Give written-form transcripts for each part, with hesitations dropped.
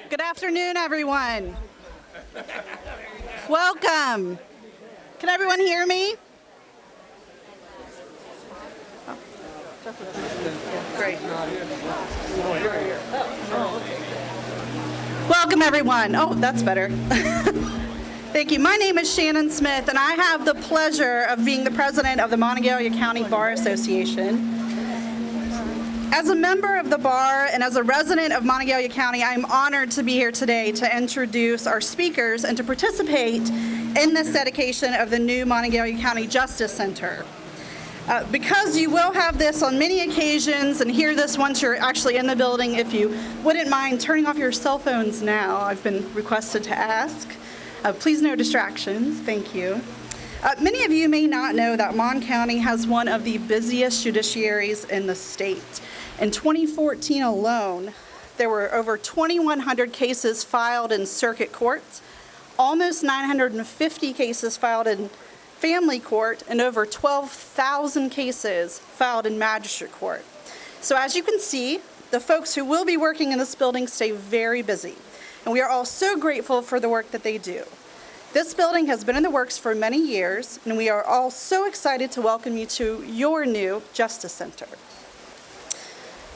Good afternoon, everyone. Welcome. Can everyone hear me? Great. Welcome, everyone. Oh, that's better. Thank you. My name is Shannon Smith, and I have the pleasure of being the president of the Monongalia County Bar Association. As a member of the bar and as a resident of Monongalia County, I'm honored to be here today to introduce our speakers and to participate in this dedication of the new Monongalia County Justice Center. Because you will have this on many occasions and hear this once you're actually in the building, if you wouldn't mind turning off your cell phones now, I've been requested to ask. Please no distractions. Thank you. Many of you may not know that Mon County has one of the busiest judiciaries in the state. In 2014 alone, there were over 2,100 cases filed in circuit courts, almost 950 cases filed in family court, and over 12,000 cases filed in magistrate court. So as you can see, the folks who will be working in this building stay very busy, and we are all so grateful for the work that they do. This building has been in the works for many years, and we are all so excited to welcome you to your new Justice Center.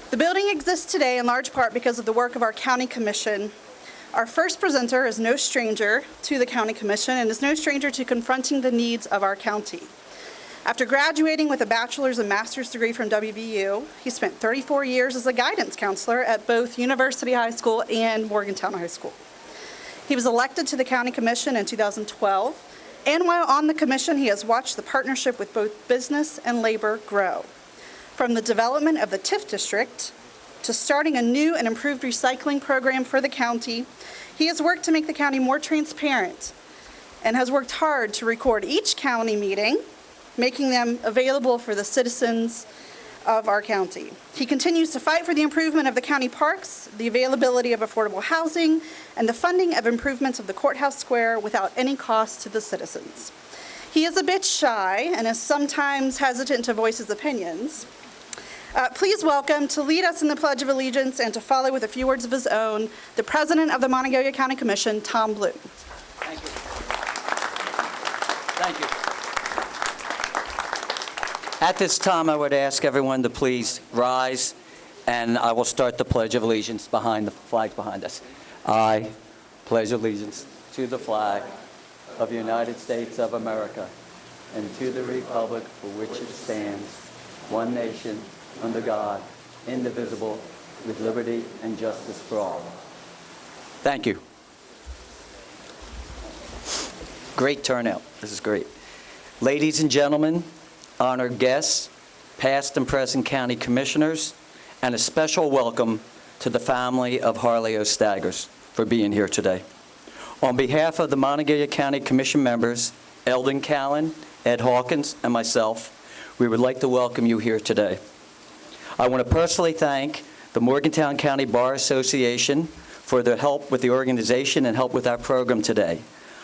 The building exists today in large part because of the work of our County Commission. Our first presenter is no stranger to the County Commission and is no stranger to confronting the needs of our county. After graduating with a bachelor's and master's degree from WVU, he spent 34 years as a guidance counselor at both University High School and Morgantown High School. He was elected to the County Commission in 2012, and while on the commission, he has watched the partnership with both business and labor grow. From the development of the TIF district to starting a new and improved recycling program for the county, he has worked to make the county more transparent and has worked hard to record each county meeting, making them available for the citizens of our county. He continues to fight for the improvement of the county parks, the availability of affordable housing, and the funding of improvements of the courthouse square without any cost to the citizens. He is a bit shy and is sometimes hesitant to voice his opinions. Please welcome, to lead us in the Pledge of Allegiance and to follow with a few words of his own, the President of the Monongalia County Commission, Tom Bloom. Thank you. Thank you. At this time, I would ask everyone to please rise, and I will start the Pledge of Allegiance behind the flag behind us. I pledge allegiance to the flag of the United States of America and to the republic for which it stands, one nation, under God, indivisible, with liberty and justice for all. Thank you. Great turnout. This is great. Ladies and gentlemen, honored guests, past and present county commissioners, and a special welcome to the family of Harley O. Staggers for being here today. On behalf of the Monongalia County Commission members, Eldon Callan, Ed Hawkins, and myself, we would like to welcome you here today. I want to personally thank the Morgantown County Bar Association for their help with the organization and help with our program today.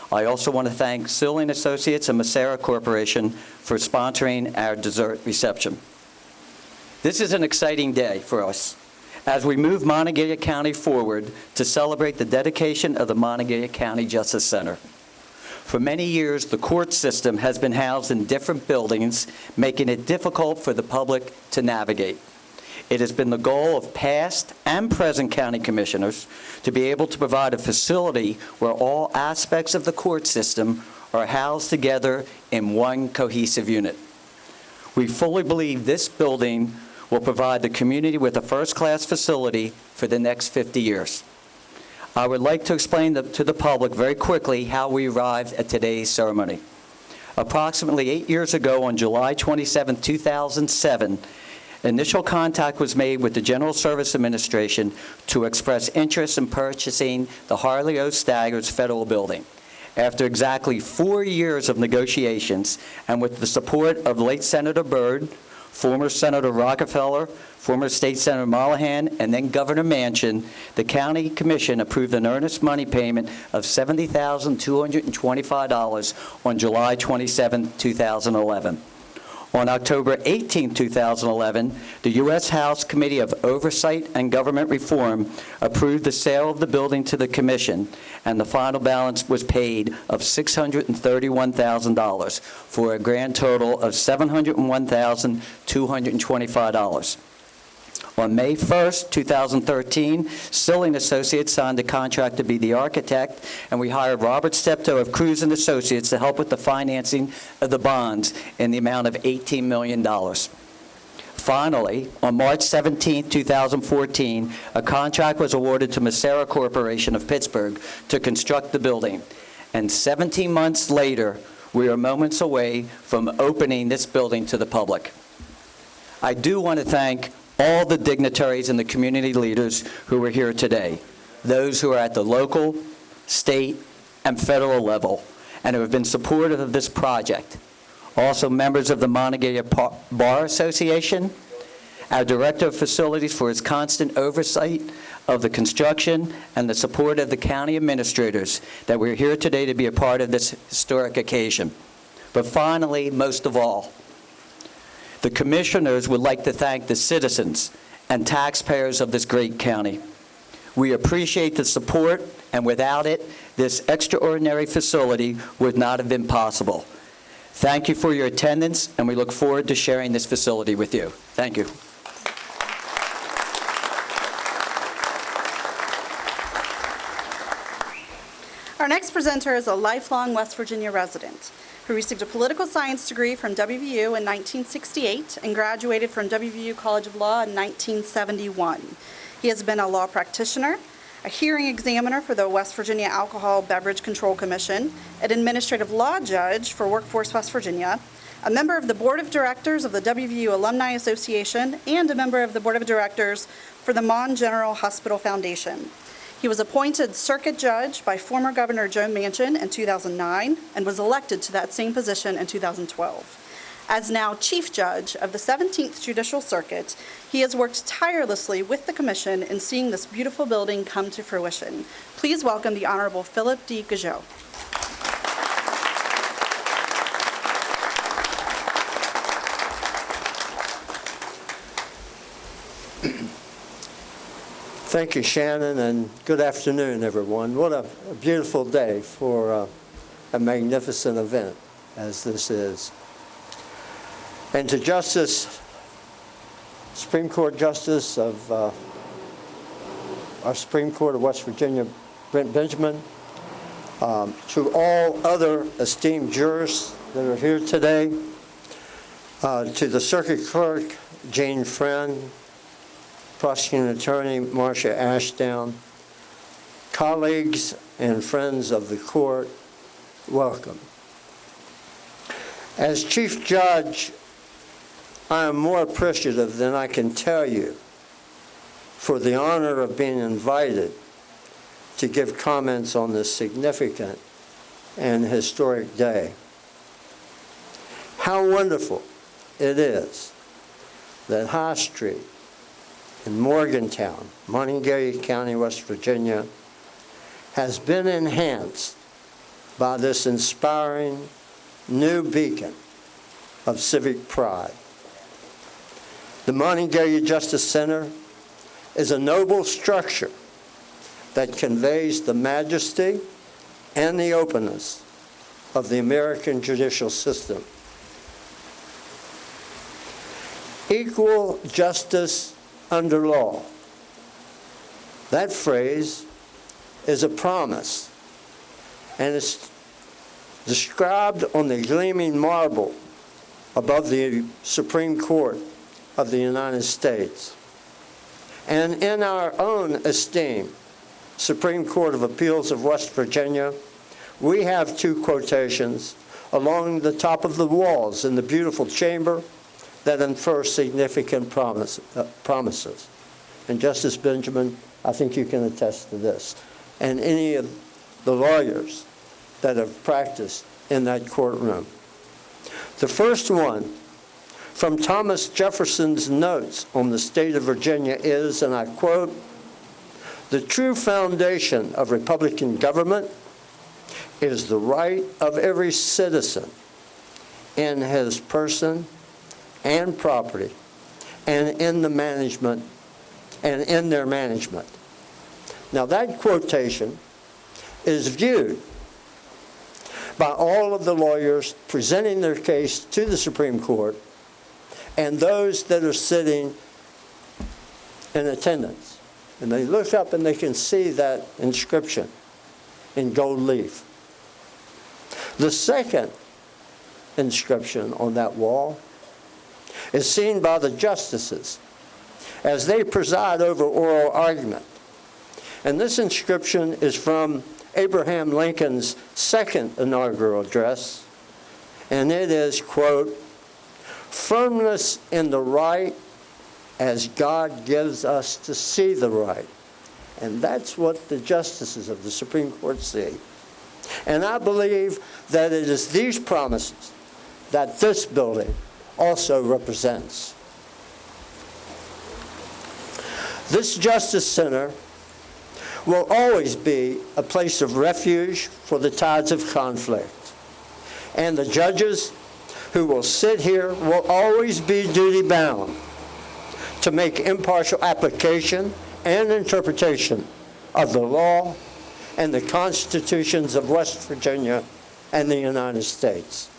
I also want to thank Silling Associates and Macera Corporation for sponsoring our dessert reception. This is an exciting day for us as we move Monongalia County forward to celebrate the dedication of the Monongalia County Justice Center. For many years, the court system has been housed in different buildings, making it difficult for the public to navigate. It has been the goal of past and present county commissioners to be able to provide a facility where all aspects of the court system are housed together in one cohesive unit. We fully believe this building will provide the community with a first-class facility for the next 50 years. I would like to explain to the public very quickly how we arrived at today's ceremony. Approximately 8 years ago, on July 27, 2007, initial contact was made with the General Service Administration to express interest in purchasing the Harley O. Staggers Federal Building. After exactly 4 years of negotiations, and with the support of late Senator Byrd, former Senator Rockefeller, former State Senator Mollahan, and then Governor Manchin, the County Commission approved an earnest money payment of $70,225 on July 27, 2011. On October 18, 2011, the U.S. House Committee of Oversight and Government Reform approved the sale of the building to the Commission, and the final balance was paid of $631,000 for a grand total of $701,225. On May 1, 2013, Silling Associates signed a contract to be the architect, and we hired Robert Steptoe of Cruz & Associates to help with the financing of the bonds in the amount of $18 million. Finally, on March 17, 2014, a contract was awarded to Macera Corporation of Pittsburgh to construct the building. And 17 months later, we are moments away from opening this building to the public. I do want to thank all the dignitaries and the community leaders who are here today, those who are at the local, state, and federal level, and who have been supportive of this project. Also members of the Monongalia Bar Association, our Director of Facilities for his constant oversight of the construction, and the support of the county administrators, that we're here today to be a part of this historic occasion. But finally, most of all, the commissioners would like to thank the citizens and taxpayers of this great county. We appreciate the support, and without it, this extraordinary facility would not have been possible. Thank you for your attendance, and we look forward to sharing this facility with you. Thank you. Our next presenter is a lifelong West Virginia resident who received a political science degree from WVU in 1968 and graduated from WVU College of Law in 1971. He has been a law practitioner, a hearing examiner for the West Virginia Alcohol Beverage Control Commission, an administrative law judge for Workforce West Virginia, a member of the Board of Directors of the WVU Alumni Association, and a member of the Board of Directors for the Mon General Hospital Foundation. He was appointed circuit judge by former Governor Joe Manchin in 2009 and was elected to that same position in 2012. As now Chief Judge of the 17th Judicial Circuit, he has worked tirelessly with the Commission in seeing this beautiful building come to fruition. Please welcome the Honorable Philip D. Queijo. Thank you, Shannon, and good afternoon, everyone. What a beautiful day for a magnificent event as this is. And to Supreme Court Justice of our Supreme Court of West Virginia, Brent Benjamin, to all other esteemed jurors that are here today, to the Circuit Clerk, Jane Friend, Prosecuting Attorney Marcia Ashdown, colleagues and friends of the court, welcome. As Chief Judge, I am more appreciative than I can tell you for the honor of being invited to give comments on this significant and historic day. How wonderful it is that High Street in Morgantown, Monongalia County, West Virginia, has been enhanced by this inspiring new beacon of civic pride. The Monongalia Justice Center is a noble structure that conveys the majesty and the openness of the American judicial system. Equal justice under law. That phrase is a promise, and it's described on the gleaming marble above the Supreme Court of the United States. And in our own esteem, Supreme Court of Appeals of West Virginia, we have two quotations along the top of the walls in the beautiful chamber that infer significant promises. And Justice Benjamin, I think you can attest to this, and any of the lawyers that have practiced in that courtroom. The first one, from Thomas Jefferson's notes on the state of Virginia is, and I quote, "The true foundation of Republican government is the right of every citizen in his person and property, and in their management. Now that quotation is viewed by all of the lawyers presenting their case to the Supreme Court and those that are sitting in attendance. And they look up and they can see that inscription in gold leaf. The second inscription on that wall is seen by the justices as they preside over oral argument. And this inscription is from Abraham Lincoln's second inaugural address, and it is, quote, "Firmness in the right as God gives us to see the right." And that's what the justices of the Supreme Court see. And I believe that it is these promises that this building also represents. This Justice Center will always be a place of refuge for the tides of conflict. And the judges who will sit here will always be duty-bound to make impartial application and interpretation of the law and the constitutions of West Virginia and the United States.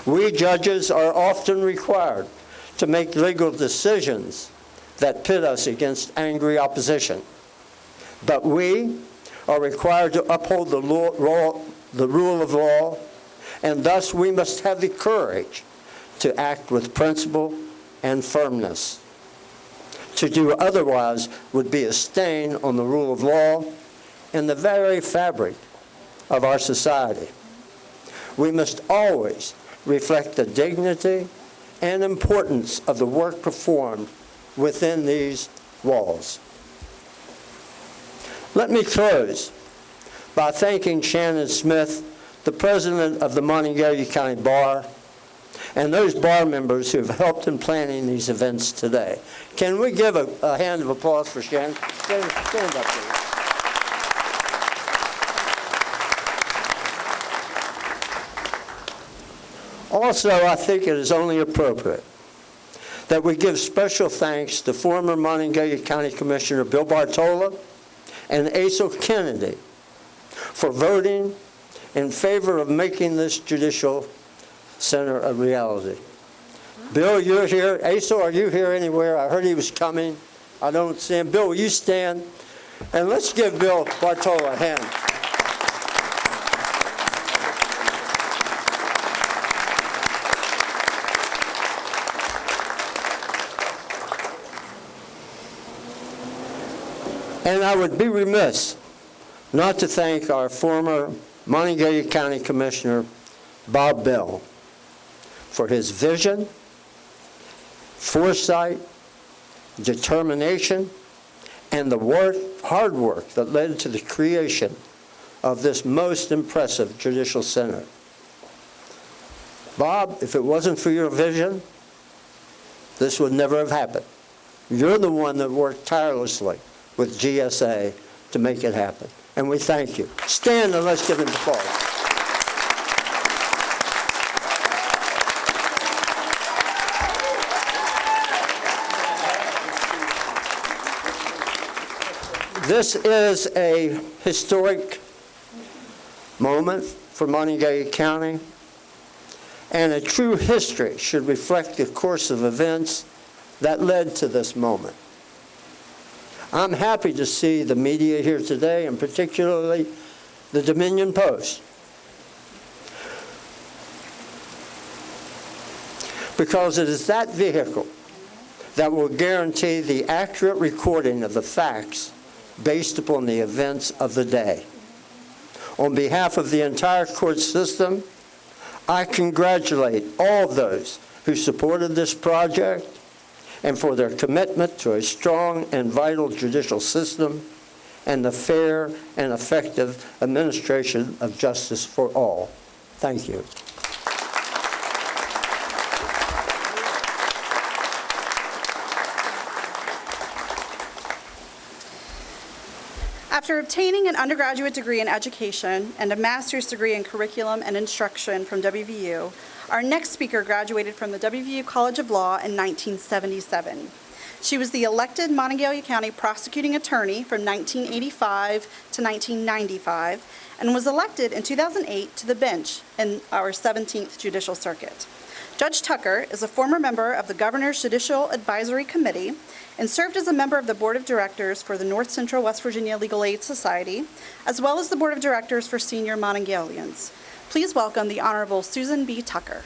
We judges are often required to make legal decisions that pit us against angry opposition. But we are required to uphold the rule of law, and thus we must have the courage to act with principle and firmness. To do otherwise would be a stain on the rule of law and the very fabric of our society. We must always reflect the dignity and importance of the work performed within these walls. Let me close by thanking Shannon Smith, the president of the Monongalia County Bar, and those bar members who have helped in planning these events today. Can we give a hand of applause for Shannon? Stand up, please. Also, I think it is only appropriate that we give special thanks to former Monongalia County Commissioner Bill Bartola and Asa Kennedy for voting in favor of making this judicial center a reality. Bill, you're here. Asa, are you here anywhere? I heard he was coming. I don't see him. Bill, will you stand? And let's give Bill Bartola a hand. And I would be remiss not to thank our former Monongalia County Commissioner, Bob Bell, for his vision, foresight, determination, and the hard work that led to the creation of this most impressive judicial center. Bob, if it wasn't for your vision, this would never have happened. You're the one that worked tirelessly with GSA to make it happen. And we thank you. Stand and let's give him applause. This is a historic moment for Monongalia County, and a true history should reflect the course of events that led to this moment. I'm happy to see the media here today, and particularly the Dominion Post, because it is that vehicle that will guarantee the accurate recording of the facts based upon the events of the day. On behalf of the entire court system, I congratulate all those who supported this project and for their commitment to a strong and vital judicial system and the fair and effective administration of justice for all. Thank you. After obtaining an undergraduate degree in education and a master's degree in curriculum and instruction from WVU, Our next speaker graduated from the WVU College of Law in 1977. She was the elected Monongalia County prosecuting attorney from 1985 to 1995 and was elected in 2008 to the bench in our 17th Judicial Circuit. Judge Tucker is a former member of the Governor's Judicial Advisory Committee and served as a member of the Board of Directors for the North Central West Virginia Legal Aid Society, as well as the Board of Directors for Senior Monongalians. Please welcome the Honorable Susan B. Tucker.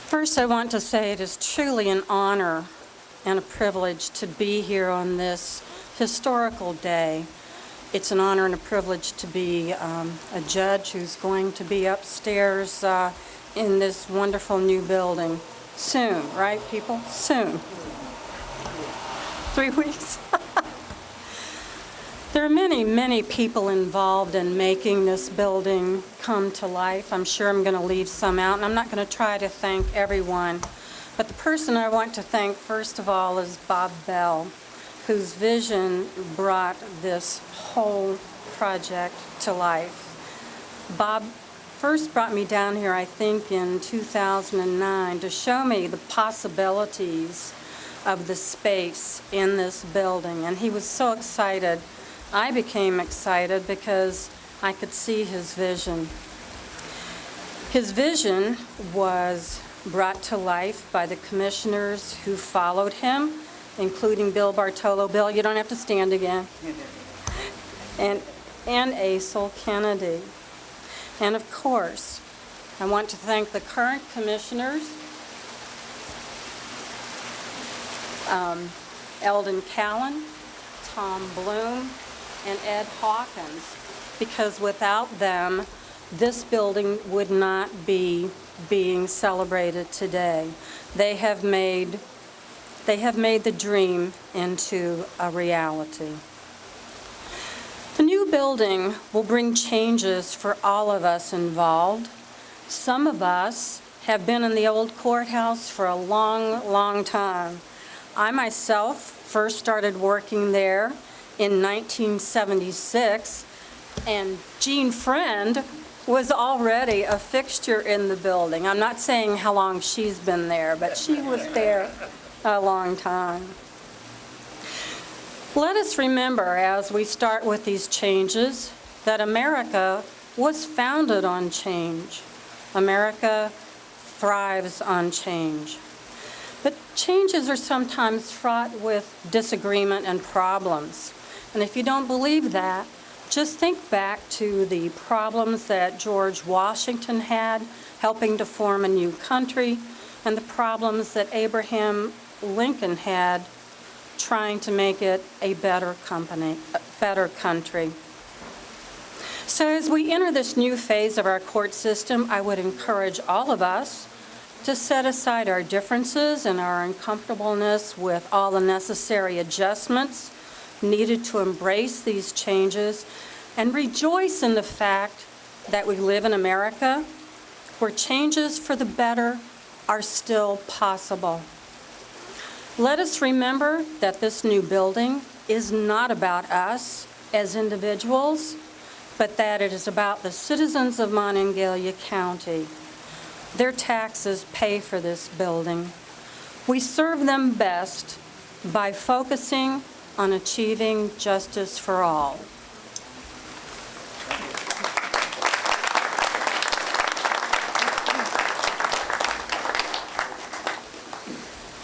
First, I want to say it is truly an honor and a privilege to be here on this historical day. It's an honor and a privilege to be a judge who's going to be upstairs in this wonderful new building soon, right, people? Soon. 3 weeks. There are many, many people involved in making this building come to life. I'm sure I'm going to leave some out, and I'm not going to try to thank everyone. But the person I want to thank, first of all, is Bob Bell, whose vision brought this whole project to life. Bob first brought me down here, I think, in 2009 to show me the possibilities of the space in this building, and he was so excited. I became excited because I could see his vision. His vision was brought to life by the commissioners who followed him, including Bill Bartolo. Bill, you don't have to stand again. And Asel Kennedy. And of course, I want to thank the current commissioners, Eldon Callan, Tom Bloom, and Ed Hawkins, because without them, this building would not be being celebrated today. They have made the dream into a reality. The new building will bring changes for all of us involved. Some of us have been in the old courthouse for a long, long time. I myself first started working there in 1976, and Jean Friend was already a fixture in the building. I'm not saying how long she's been there, but she was there a long time. Let us remember, as we start with these changes, that America was founded on change. America thrives on change. But changes are sometimes fraught with disagreement and problems. And if you don't believe that, just think back to the problems that George Washington had helping to form a new country, and the problems that Abraham Lincoln had trying to make it a better country. So as we enter this new phase of our court system, I would encourage all of us to set aside our differences and our uncomfortableness with all the necessary adjustments needed to embrace these changes and rejoice in the fact that we live in America where changes for the better are still possible. Let us remember that this new building is not about us as individuals, but that it is about the citizens of Monongalia County. Their taxes pay for this building. We serve them best by focusing on achieving justice for all.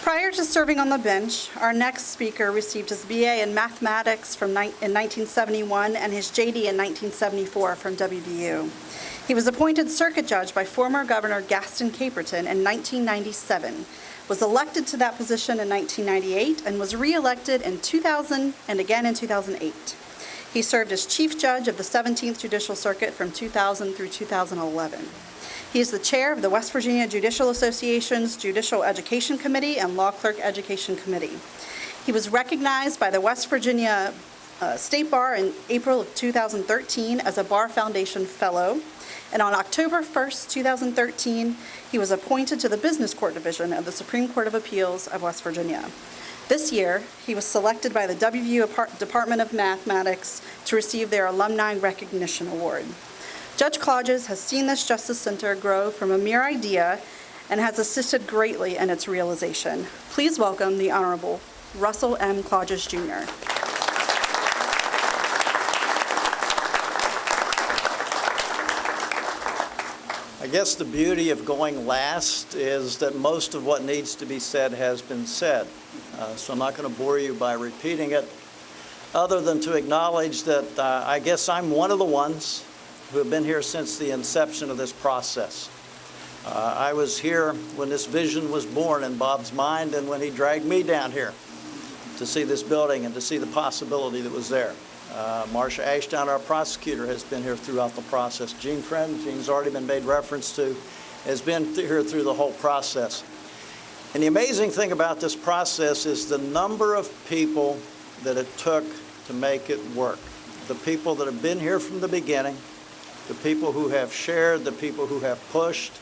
Prior to serving on the bench, our next speaker received his BA in mathematics in 1971 and his JD in 1974 from WVU. He was appointed circuit judge by former Governor Gaston Caperton in 1997, was elected to that position in 1998, and was re-elected in 2000 and again in 2008. He served as chief judge of the 17th Judicial Circuit from 2000 through 2011. He is the chair of the West Virginia Judicial Association's Judicial Education Committee and Law Clerk Education Committee. He was recognized by the West Virginia State Bar in April of 2013 as a Bar Foundation Fellow. And on October 1st, 2013, he was appointed to the Business Court Division of the Supreme Court of Appeals of West Virginia. This year, he was selected by the WVU Department of Mathematics to receive their Alumni Recognition Award. Judge Klodges has seen this Justice Center grow from a mere idea and has assisted greatly in its realization. Please welcome the Honorable Russell M. Klodges, Jr. I guess the beauty of going last is that most of what needs to be said has been said. So I'm not going to bore you by repeating it, other than to acknowledge that I guess I'm one of the ones who have been here since the inception of this process. I was here when this vision was born in Bob's mind and when he dragged me down here to see this building and to see the possibility that was there. Marcia Ashdown, our prosecutor, has been here throughout the process. Gene Friend, Gene's already been made reference to, has been here through the whole process. And the amazing thing about this process is the number of people that it took to make it work. The people that have been here from the beginning, the people who have shared, the people who have pushed,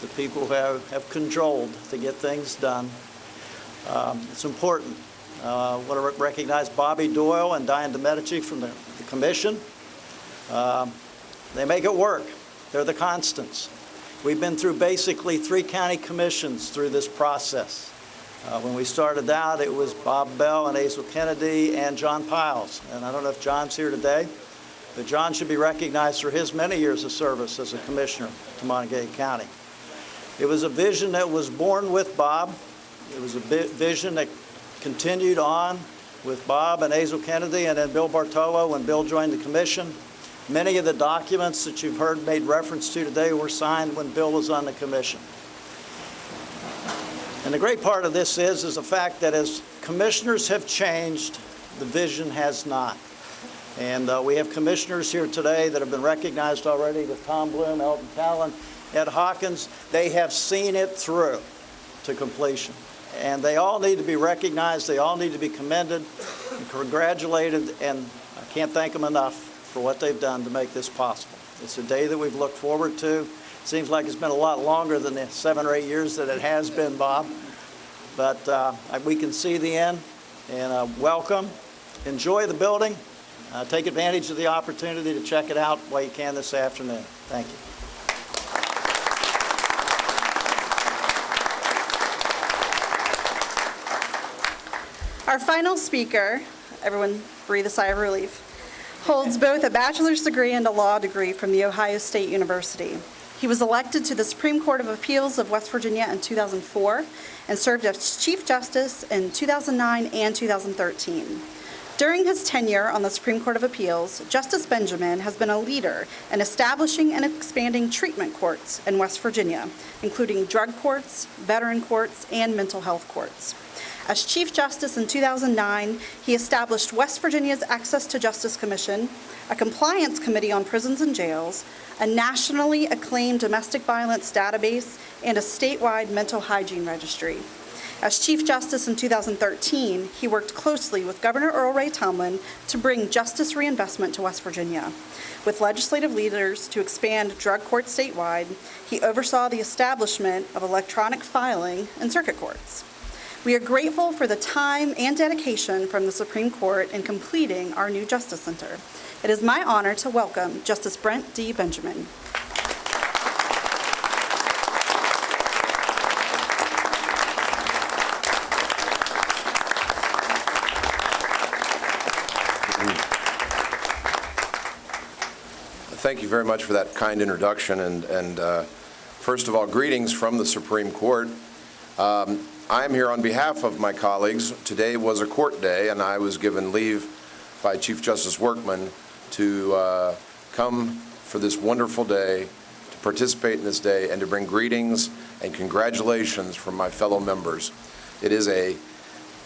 the people who have cajoled to get things done. It's important. I want to recognize Bobby Doyle and Diane DeMedici from the commission. They make it work. They're the constants. We've been through basically 3 county commissions through this process. When we started out, it was Bob Bell and Azel Kennedy and John Piles. And I don't know if John's here today, but John should be recognized for his many years of service as a commissioner to Monongalia County. It was a vision that was born with Bob. It was a vision that continued on with Bob and Azel Kennedy and then Bill Bartolo when Bill joined the commission. Many of the documents that you've heard made reference to today were signed when Bill was on the commission. And the great part of this is the fact that as commissioners have changed, the vision has not. And we have commissioners here today that have been recognized already with Tom Bloom, Elton Callan, Ed Hawkins. They have seen it through to completion. And they all need to be recognized, they all need to be commended and congratulated, and I can't thank them enough for what they've done to make this possible. It's a day that we've looked forward to. It seems like it's been a lot longer than the 7 or 8 years that it has been, Bob. But we can see the end, and welcome. Enjoy the building. Take advantage of the opportunity to check it out while you can this afternoon. Thank you. Our final speaker, everyone breathe a sigh of relief, holds both a bachelor's degree and a law degree from The Ohio State University. He was elected to the Supreme Court of Appeals of West Virginia in 2004 and served as Chief Justice in 2009 and 2013. During his tenure on the Supreme Court of Appeals, Justice Benjamin has been a leader in establishing and expanding treatment courts in West Virginia, including drug courts, veteran courts, and mental health courts. As Chief Justice in 2009, he established West Virginia's Access to Justice Commission, a compliance committee on prisons and jails, a nationally acclaimed domestic violence database, and a statewide mental hygiene registry. As Chief Justice in 2013, he worked closely with Governor Earl Ray Tomblin to bring justice reinvestment to West Virginia. With legislative leaders to expand drug courts statewide, he oversaw the establishment of electronic filing in circuit courts. We are grateful for the time and dedication from the Supreme Court in completing our new Justice Center. It is my honor to welcome Justice Brent D Benjamin. Thank you very much for that kind introduction. And first of all, greetings from the Supreme Court. I'm here on behalf of my colleagues. Today was a court day, and I was given leave by Chief Justice Workman to come for this wonderful day, to participate in this day, and to bring greetings and congratulations from my fellow members. It is a,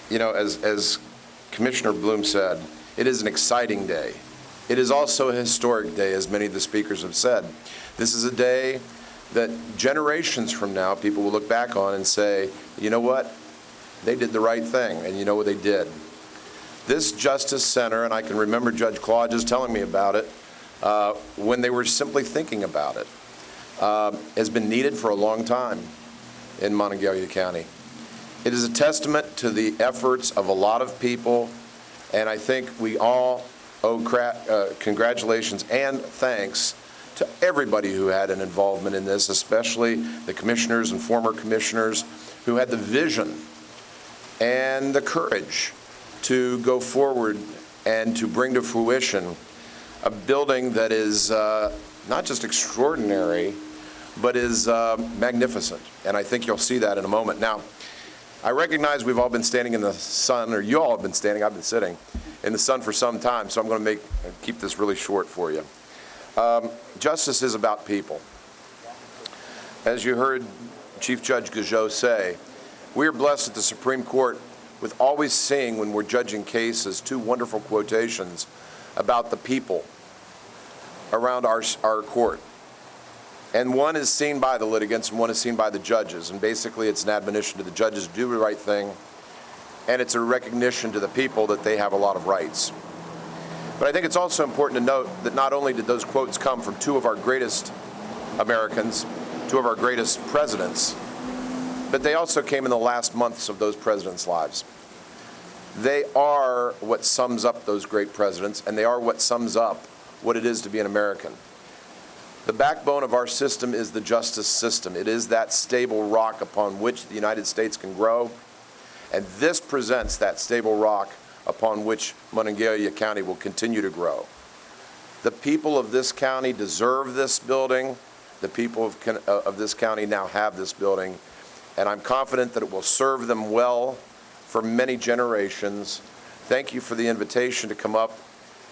as Commissioner Bloom said, it is an exciting day. It is also a historic day, as many of the speakers have said. This is a day that generations from now, people will look back on and say, you know what? They did the right thing, and you know what they did. This Justice Center, and I can remember Judge Claude just telling me about it, when they were simply thinking about it, has been needed for a long time in Monongalia County. It is a testament to the efforts of a lot of people, and I think we all owe congratulations and thanks to everybody who had an involvement in this, especially the commissioners and former commissioners who had the vision and the courage to go forward and to bring to fruition a building that is not just extraordinary, but is magnificent. And I think you'll see that in a moment. Now, I recognize we've all been standing in the sun, or you all have been standing, I've been sitting in the sun for some time, so I'm going to keep this really short for you. Justice is about people. As you heard Chief Judge Queijo say, we are blessed at the Supreme Court with always seeing, when we're judging cases, two wonderful quotations about the people around our court. And one is seen by the litigants and one is seen by the judges. And basically it's an admonition to the judges to do the right thing, and it's a recognition to the people that they have a lot of rights. But I think it's also important to note that not only did those quotes come from two of our greatest Americans, two of our greatest presidents, but they also came in the last months of those presidents' lives. They are what sums up those great presidents, and they are what sums up what it is to be an American. The backbone of our system is the justice system. It is that stable rock upon which the United States can grow, and this presents that stable rock upon which Monongalia County will continue to grow. The people of this county deserve this building. The people of this county now have this building, and I'm confident that it will serve them well for many generations. Thank you for the invitation to come up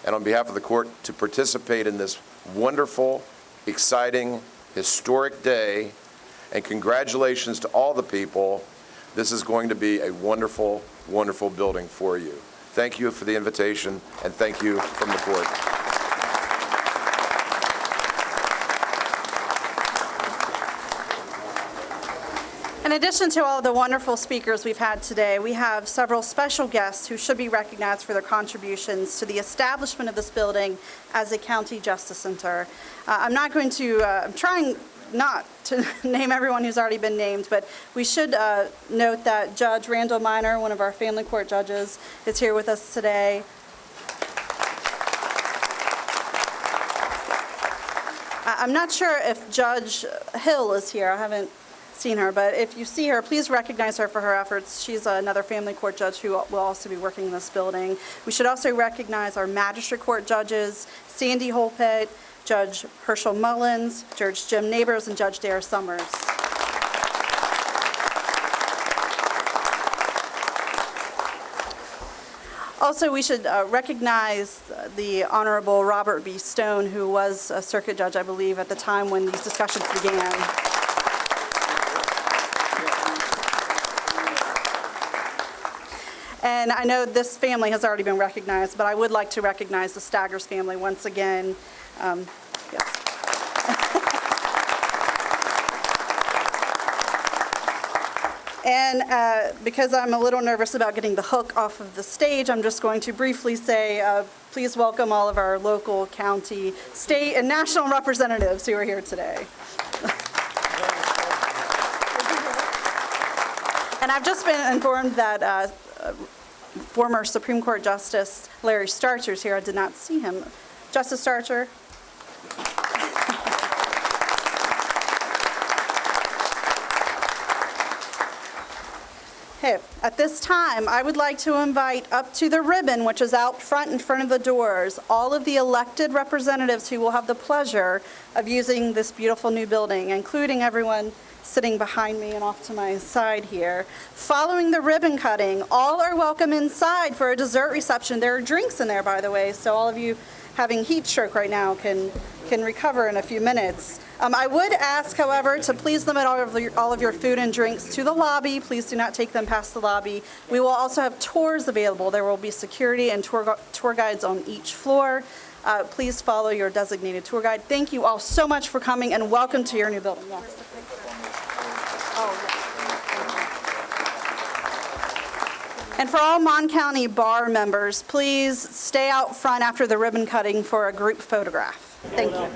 and on behalf of the court to participate in this wonderful, exciting, historic day, and congratulations to all the people. This is going to be a wonderful, wonderful building for you. Thank you for the invitation, and thank you from the court. In addition to all of the wonderful speakers we've had today, we have several special guests who should be recognized for their contributions to the establishment of this building as a county justice center. I'm trying not to name everyone who's already been named, but we should note that Judge Randall Minor, one of our family court judges, is here with us today. I'm not sure if Judge Hill is here. I haven't seen her, but if you see her, please recognize her for her efforts. She's another family court judge who will also be working in this building. We should also recognize our magistrate court judges, Sandy Holpett, Judge Herschel Mullins, Judge Jim Neighbors, and Judge Dare Summers. Also, we should recognize the Honorable Robert B. Stone, who was a circuit judge, I believe, at the time when these discussions began. And I know this family has already been recognized, but I would like to recognize the Staggers family once again. Yes. And because I'm a little nervous about getting the hook off of the stage, I'm just going to briefly say, please welcome all of our local, county, state, and national representatives who are here today. And I've just been informed that former Supreme Court Justice Larry Starcher is here. I did not see him. Justice Starcher. Okay, at this time, I would like to invite up to the ribbon, which is out front in front of the doors, all of the elected representatives who will have the pleasure of using this beautiful new building, including everyone sitting behind me and off to my side here. Following the ribbon cutting, all are welcome inside for a dessert reception. There are drinks in there, by the way, so all of you having heat stroke right now can recover in a few minutes. I would ask, however, to please limit all of your food and drinks to the lobby. Please do not take them past the lobby. We will also have tours available. There will be security and tour guides on each floor. Please follow your designated tour guide. Thank you all so much for coming, and welcome to your new building. Yes. And for all Mon County Bar members, please stay out front after the ribbon cutting for a group photograph. Thank you.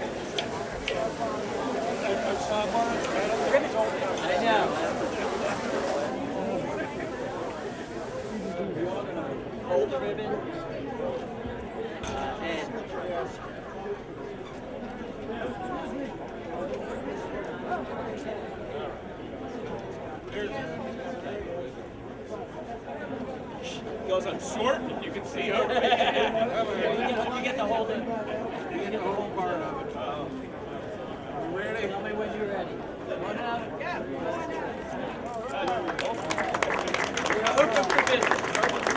Goes up short, you can see over. You get the whole thing. You get the whole part of it. You ready? Tell me when you're ready. One out. Yeah. Open for business.